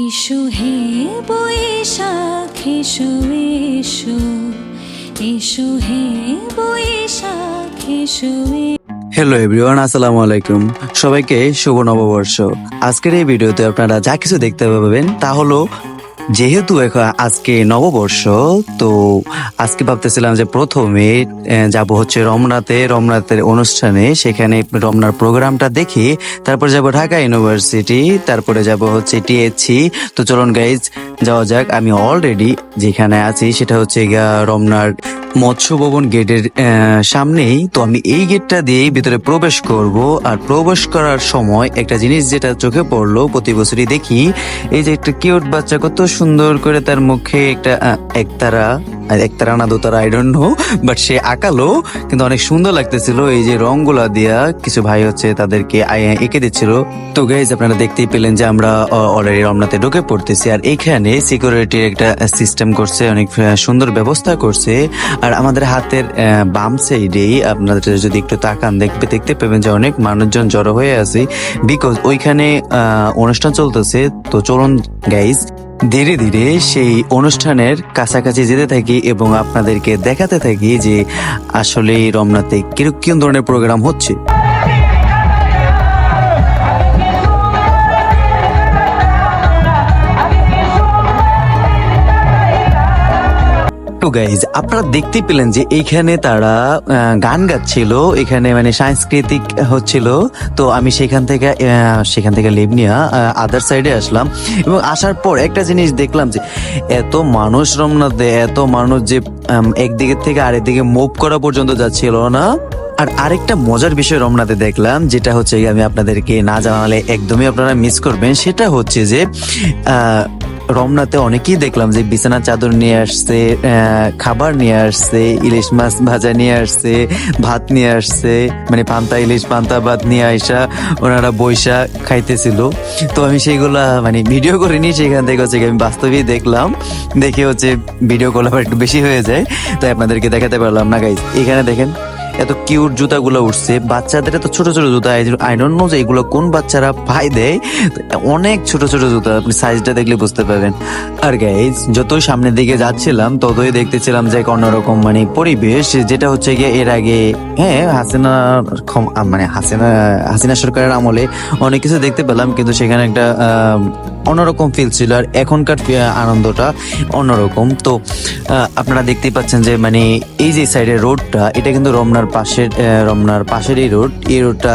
এসো হে বৈশাখ এসো এসো, এসো হে বৈশাখ এসো। হ্যালো এভরিওয়ান, আসসালামু আলাইকুম। সবাইকে শুভ নববর্ষ। আজকের এই ভিডিওতে আপনারা যা কিছু দেখতে পাবেন তা হলো, যেহেতু আজকে নববর্ষ, তো আজকে ভাবতেছিলাম যে প্রথমে যাব হচ্ছে রমনাথের অনুষ্ঠানে, সেখানে রমনার প্রোগ্রামটা দেখি, তারপর যাব ঢাকা ইউনিভার্সিটি, তারপরে যাব হচ্ছে টিএসসি। তো চলুন গাইজ যাওয়া যাক। আমি অলরেডি যেখানে আছি সেটা হচ্ছে রমনার মৎস্য ভবন গেটের সামনেই। তো আমি এই গেটটা দিয়েই ভিতরে প্রবেশ করব। আর প্রবেশ করার সময় একটা জিনিস যেটা চোখে পড়লো, প্রতি বছরই দেখি, এই যে একটা কিউট বাচ্চা কত সুন্দর করে তার মুখে একটা একতারা না দোতারা, আই ডোন্ট নো, বাট সে আঁকালো, কিন্তু অনেক সুন্দর লাগতেছিল। এই যে রংগুলা দিয়া কিছু ভাই হচ্ছে তাদেরকে এঁকে দিচ্ছিল। তো গাইজ আপনারা দেখতেই পেলেন যে আমরা অলরেডি রমনাতে ঢুকে পড়তেছি। আর এখানে সিকিউরিটির একটা সিস্টেম করছে, অনেক সুন্দর ব্যবস্থা করছে। আর আমাদের হাতের বাম সাইডেই আপনাদের যদি একটু তাকান দেখতে পাবেন যে অনেক মানুষজন জড়ো হয়ে আছে, বিকজ ওইখানে অনুষ্ঠান চলতেছে। তো চলুন গাইজ ধীরে ধীরে সেই অনুষ্ঠানের কাছাকাছি যেতে থাকি এবং আপনাদেরকে দেখাতে থাকি যে আসলে রমনাতে কিরকম ধরনের প্রোগ্রাম হচ্ছে। তো গাইজ আপনারা দেখতে পেলেন যে এইখানে তারা গান গাচ্ছিল, এখানে মানে সাংস্কৃতিক হচ্ছিল। তো আমি সেখান থেকে লিভ নিয়ে আদার সাইডে আসলাম, এবং আসার পর একটা জিনিস দেখলাম যে এত মানুষ রমনাতে, এত মানুষ যে একদিকে থেকে আরেকদিকে মুভ করা পর্যন্ত যাচ্ছিল না। আর আরেকটা মজার বিষয় রমনাতে দেখলাম, যেটা হচ্ছে আমি আপনাদেরকে না জানালে একদমই আপনারা মিস করবেন, সেটা হচ্ছে যে রমনাতে অনেকেই দেখলাম যে বিছানা চাদর নিয়ে আসছে, খাবার নিয়ে আসছে, ইলিশ মাছ ভাজা নিয়ে আসছে, ভাত নিয়ে আসছে, মানে পান্তা ইলিশ পান্তা ভাত নিয়ে আইসা ওনারা বৈশা খাইতেছিল। তো আমি সেইগুলা মানে ভিডিও করিনি, সেখান থেকে হচ্ছে আমি বাস্তবেই দেখলাম, দেখে হচ্ছে ভিডিও করলে আবার একটু বেশি হয়ে যায়, তাই আপনাদেরকে দেখাতে পারলাম না গাইজ। এখানে দেখেন এত কিউট জুতাগুলো উঠছে, বাচ্চাদের এত ছোট ছোট জুতা, আই ডোন্ট নো যে এগুলো কোন বাচ্চারা পাই দেয়, অনেক ছোট ছোট জুতা, আপনি সাইজটা দেখলে বুঝতে পারবেন। আর গাইজ যতই সামনের দিকে যাচ্ছিলাম ততই দেখতেছিলাম যে অন্যরকম মানে পরিবেশ, যেটা হচ্ছে গিয়ে এর আগে হাসিনা সরকারের আমলে অনেক কিছু দেখতে পেলাম, কিন্তু সেখানে একটা অন্যরকম ফিল ছিল। আর এখনকার আনন্দটা অন্যরকম। তো আপনারা দেখতেই পাচ্ছেন যে মানে এই যে সাইডের রোডটা, এটা কিন্তু রমনার পাশের এই রোডটা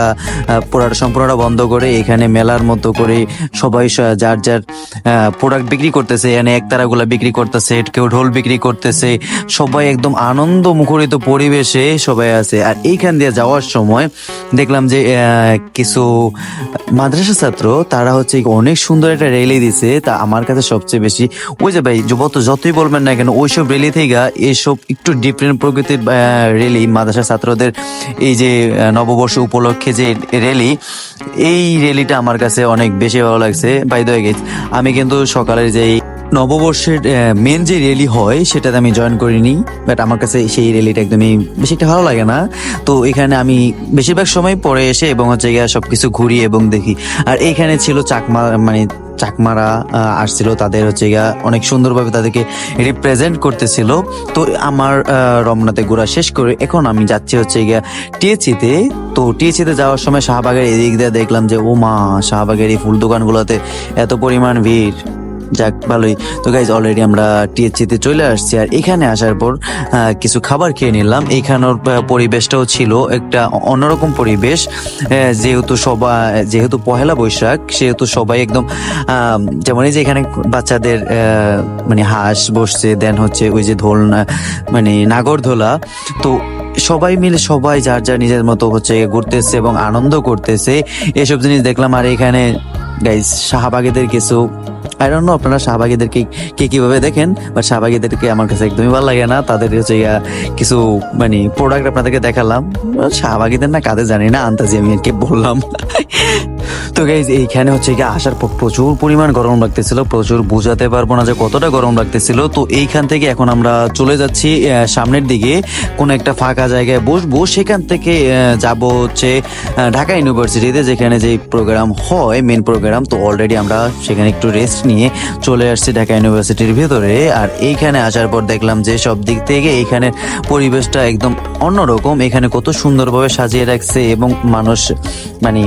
সম্পূর্ণটা বন্ধ করে এখানে মেলার মতো করে সবাই যার প্রোডাক্ট বিক্রি করতেছে। এখানে একতারাগুলা বিক্রি করতেছে, কেউ ঢোল বিক্রি করতেছে, সবাই একদম আনন্দ মুখরিত পরিবেশে সবাই আছে। আর এইখান দিয়ে যাওয়ার সময় দেখলাম যে কিছু মাদ্রাসা ছাত্র, তারা হচ্ছে অনেক সুন্দর একটা র্যালি দিছে। তা আমার কাছে সবচেয়ে বেশি ওই যে ভাই যতই বলবেন না কেন, ওইসব র্যালি থেকে এইসব একটু ডিফারেন্ট প্রকৃতির র্যালি, মাদ্রাসা ছাত্রদের এই যে নববর্ষ উপলক্ষে যে র্যালি, এই র্যালিটা আমার কাছে অনেক বেশি ভালো লাগছে। বাই দ্য ওয়ে, আমি কিন্তু সকালের যে নববর্ষের মেন যে র্যালি হয় সেটাতে আমি জয়েন করিনি, বাট আমার কাছে সেই র্যালিটা একদমই বেশি একটা ভালো লাগে না। তো এখানে আমি বেশিরভাগ সময় পরে এসে এবং হচ্ছে গিয়ে সবকিছু ঘুরি এবং দেখি। আর এইখানে ছিল চাকমারা আসছিল, তাদের হচ্ছে গিয়া অনেক সুন্দরভাবে তাদেরকে রিপ্রেজেন্ট করতেছিল। তো আমার রমনাতে ঘোরা শেষ করে এখন আমি যাচ্ছি হচ্ছে গিয়া টিএসসিতে। তো টিএসসিতে যাওয়ার সময় শাহবাগের এদিক দিয়ে দেখলাম যে ও মা, শাহবাগের এই ফুল দোকানগুলোতে এত পরিমাণ ভিড়। যাক ভালোই। তো গাইজ অলরেডি আমরা টিএসসিতে চলে আসছি। আর এখানে আসার পর কিছু খাবার খেয়ে নিলাম। এইখানের পরিবেশটাও ছিল একটা অন্যরকম পরিবেশ, যেহেতু পহেলা বৈশাখ, সেহেতু সবাই একদম যেমন এই যে এখানে বাচ্চাদের মানে হাঁস বসছে, দেন হচ্ছে ওই যে মানে নাগরদোলা। তো সবাই মিলে সবাই যার নিজের মতো হচ্ছে ঘুরতেছে এবং আনন্দ করতেছে, এসব জিনিস দেখলাম। আর এখানে গাইজ শাহবাগীদের কিছু, আই ডোন্ট নো আপনারা শাহবাগীদেরকে কিভাবে দেখেন, বাট শাহবাগীদেরকে আমার কাছে একদমই ভালো লাগে না। তাদের হচ্ছে কিছু মানে প্রোডাক্ট আপনাদেরকে দেখালাম, শাহবাগীদের না কাদের জানি না, আন্তাজি আমি আর কি বললাম। তো গাইজ এইখানে হচ্ছে গিয়ে আসার পর প্রচুর পরিমাণ গরম লাগতেছিল, প্রচুর বোঝাতে পারবো না যে কতটা গরম লাগতেছিল। তো এইখান থেকে এখন আমরা চলে যাচ্ছি সামনের দিকে, কোন একটা ফাঁকা জায়গায় বসবো, সেখান থেকে যাব হচ্ছে ঢাকা ইউনিভার্সিটিতে, যেখানে যে প্রোগ্রাম হয় মেন প্রোগ্রাম। তো অলরেডি আমরা সেখানে একটু রেস্ট নিয়ে চলে আসছি ঢাকা ইউনিভার্সিটির ভেতরে। আর এইখানে আসার পর দেখলাম যে সব দিক থেকে এইখানে পরিবেশটা একদম অন্যরকম, এখানে কত সুন্দরভাবে সাজিয়ে রাখছে এবং মানুষ মানে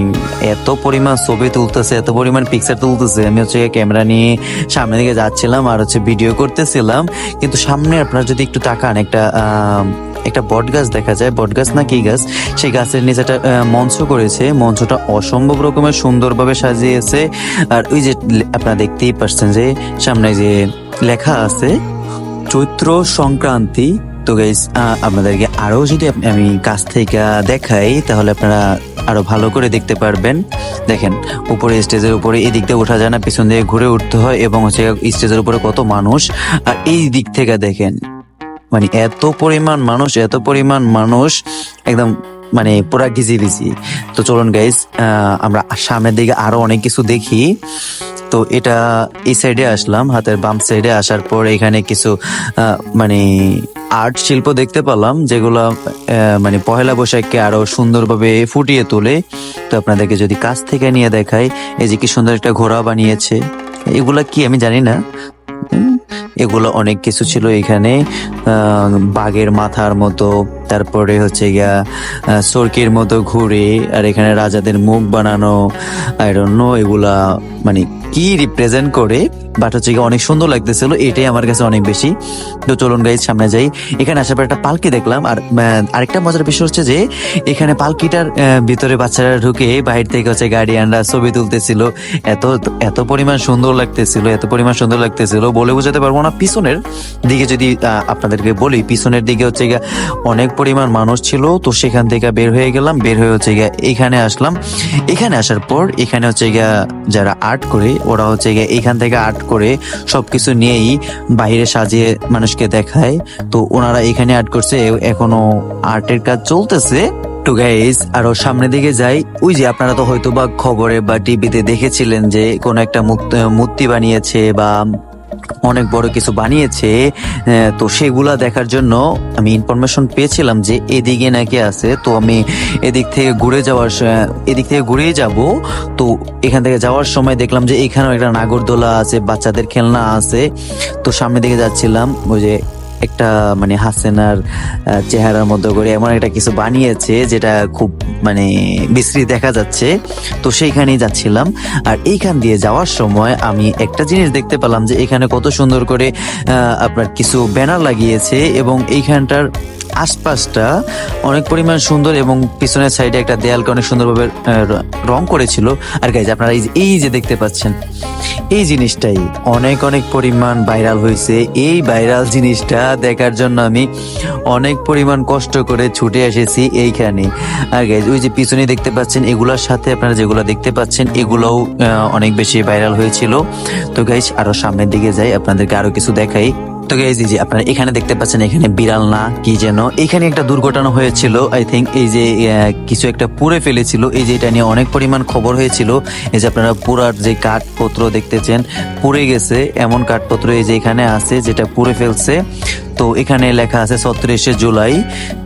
এত পরিমাণ ছবি তুলতেছে, এত পরিমাণ পিকচার তুলতেছে। আমি হচ্ছে ক্যামেরা নিয়ে সামনের দিকে যাচ্ছিলাম আর হচ্ছে ভিডিও করতেছিলাম, কিন্তু সামনে আপনারা যদি একটু তাকান একটা বট গাছ দেখা যায়, বট গাছ না কি গাছ, সেই গাছের নিচে একটা মঞ্চ করেছে। মঞ্চটা অসম্ভব রকমের সুন্দরভাবে সাজিয়েছে। আর ওই যে আপনারা দেখতেই পাচ্ছেন যে সামনে যে লেখা আছে চৈত্র সংক্রান্তি। তো গাইস আপনাদেরকে আরো যদি আমি কাছ থেকে দেখাই তাহলে আপনারা আরো ভালো করে দেখতে পারবেন। দেখেন উপরে স্টেজের উপরে এই দিক দিয়ে ওঠা যায় না, পিছন দিয়ে ঘুরে উঠতে হয়, এবং হচ্ছে স্টেজের উপরে কত মানুষ। আর এই দিক থেকে দেখেন মানে এত পরিমাণ মানুষ একদম মানে পুরা গিজি। তো চলুন গাইস আমরা সামনের দিকে আরো অনেক কিছু দেখি। তো এটা এই সাইডে আসলাম, হাতের বাম সাইডে আসার পর এখানে কিছু মানে আর্ট শিল্প দেখতে পেলাম, যেগুলো মানে পহেলা বৈশাখকে আরো সুন্দরভাবে ফুটিয়ে তোলে। তো আপনাদেরকে যদি কাছ থেকে নিয়ে দেখাই, এই যে কি সুন্দর একটা ঘোড়া বানিয়েছে, এগুলা কি আমি জানি না, এগুলো অনেক কিছু ছিল এখানে। বাঘের মাথার মতো, তারপরে হচ্ছে গিয়া সরকির মতো ঘুরে, আর এখানে রাজাদের মুখ বানানো। আই ডোন্ট নো এগুলা মানে কি রিপ্রেজেন্ট করে, বাট হচ্ছে গিয়ে অনেক সুন্দর লাগতেছিল, এটাই আমার কাছে অনেক বেশি। তো চলুন গাইজ সামনে যাই। এখানে আসার পর একটা পালকি দেখলাম। আর আরেকটা মজার বিষয় হচ্ছে যে এখানে পালকিটার ভিতরে বাচ্চারা ঢুকে বাহির থেকে হচ্ছে গার্ডিয়ানরা ছবি তুলতেছিল। এত পরিমাণ সুন্দর লাগতেছিল বলে বোঝাতে পারবো না। পিছনের দিকে যদি আপনাদেরকে বলি, পিছনের দিকে হচ্ছে গিয়ে অনেক পরিমাণ মানুষ ছিল। তো সেখান থেকে বের হয়ে গেলাম, বের হয়ে হচ্ছে গিয়ে এখানে আসলাম। এখানে আসার পর এখানে হচ্ছে গিয়া যারা আর্ট করে ওরা হচ্ছে গিয়ে এখান থেকে আর্ট করে সবকিছু নিয়েই বাহিরে সাজিয়ে মানুষকে দেখায়। তো ওনারা এখানে আর্ট করছে, এখনো আর্টের কাজ চলতেছে। তো গাইস আরো সামনের দিকে যাই। ওই যে আপনারা তো হয়তো বা খবরে বা টিভিতে দেখেছিলেন যে কোন একটা মূর্তি বানিয়েছে বা অনেক বড় কিছু বানিয়েছে। তো সেগুলা দেখার জন্য আমি ইনফরমেশন পেয়েছিলাম যে এদিকে নাকি আছে। তো আমি এদিক থেকে ঘুরেই যাব। তো এখান থেকে যাওয়ার সময় দেখলাম যে এখানেও একটা নাগরদোলা আছে, বাচ্চাদের খেলনা আছে। তো সামনের দিকে যাচ্ছিলাম, ওই যে একটা মানে হাসিনার চেহারার মতো করে এমন একটা কিছু বানিয়েছে যেটা খুব মানে বিশ্রী দেখা যাচ্ছে। তো সেইখানেই যাচ্ছিলাম। আর এইখান দিয়ে যাওয়ার সময় আমি একটা জিনিস দেখতে পেলাম যে এখানে কত সুন্দর করে আপনার কিছু ব্যানার লাগিয়েছে, এবং এইখানটার আশপাশটা অনেক পরিমাণ সুন্দর, এবং পিছনের সাইডে একটা দেয়ালকে অনেক সুন্দরভাবে রং করেছিল। আর গাইজ আপনারা এই যে দেখতে পাচ্ছেন, এই জিনিসটাই অনেক পরিমাণ ভাইরাল হয়েছে। এই ভাইরাল জিনিসটা দেখার জন্য আমি অনেক পরিমাণ কষ্ট করে ছুটে এসেছি এইখানে। আর গাইজ ওই যে পিছনে দেখতে পাচ্ছেন, এগুলোর সাথে আপনারা যেগুলো দেখতে পাচ্ছেন এগুলোও অনেক বেশি ভাইরাল হয়েছিল। তো গাইজ আরো সামনের দিকে যাই, আপনাদেরকে আরো কিছু দেখাই। তো গাইজ এই যে আপনারা এখানে দেখতে পাচ্ছেন, এখানে বিড়াল না কি যেন, এখানে একটা দুর্ঘটনা হয়েছিল আই থিঙ্ক। এই যে কিছু একটা পুড়ে ফেলেছিল, এই যে এটা নিয়ে অনেক পরিমাণ খবর হয়েছিল। এই যে আপনারা পুরার যে কাঠপত্র দেখতেছেন পুড়ে গেছে, এমন কাঠপত্র এই যে এখানে আছে যেটা পুড়ে ফেলছে। তো এখানে লেখা আছে 37শে জুলাই।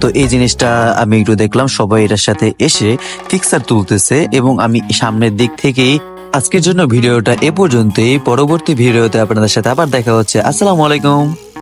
তো এই জিনিসটা আমি একটু দেখলাম, সবাই এটার সাথে এসে পিকচার তুলতেছে, এবং আমি সামনের দিক থেকেই। আজকের জন্য ভিডিওটা এ পর্যন্তই। পরবর্তী ভিডিওতে আপনাদের সাথে আবার দেখা হচ্ছে। আসসালামু আলাইকুম।